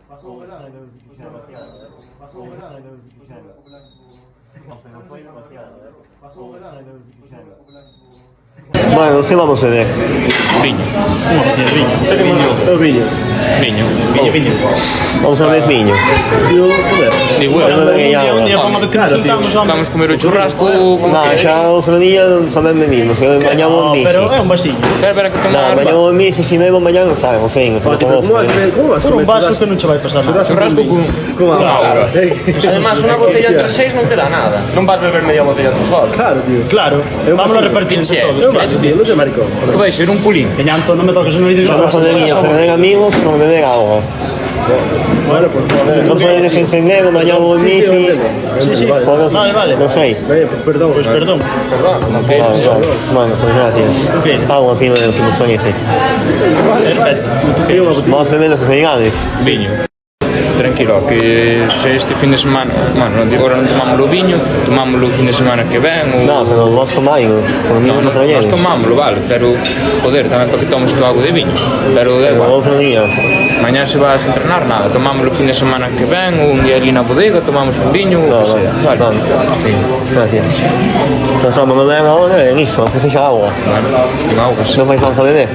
Passou o verão, ainda não Passou o verão, ainda não Passou o verão, ainda não Mano, che vamos a vedere? Vigno. Vinho. Vigno. Vigno. Vamos a ver vinho. Digo vamos comer o churrasco con No, que? c'è un dia sapendo mismo, che mangiamo un bici. Pero é un vasillo. Espera que No, tomar mangiamo un bici, se noi mangiamo sai, sì, non conosco. Por un vaso que non che vai pasar nada. churrasco con aura. Además, una botella entre 6 non te dá nada. Non vas beber media botella tú solo. Claro, tío. Claro. Vamos a repartir entre todos. É un vaso, tío. Non sei maricón. Que vai ser un culín. Peñanto, non me toques en oído. Sono poderia, per vedere amigos, non vedere agua. Bueno, pues Non puoi desentendere, mangiamo un bici. Sí. Vale. Lo sei? Perdón, pues perdón. Bueno, pues gracias. Agua fino de los sinusoñeses. Perfecto. Vamos a ver los regalos. Viño. Tranquilo, que se este fin de semana, bueno, agora non tomámoslo viño, tomámoslo o fin de semana que ven ou... No, pero vos tomáis, por mí no Nós tomámoslo, vale, pero, joder, tamén para que tomes tú algo de viño, pero da igual. Outro día. Mañá se vas a entrenar, nada, tomámoslo o fin de semana que ven, ou un día ali na bodega, tomamos un viño, o que sea, vale. Gracias. Nos vamos a ver ahora en isto, que se agua. Bueno, con augas. Non vais a beber.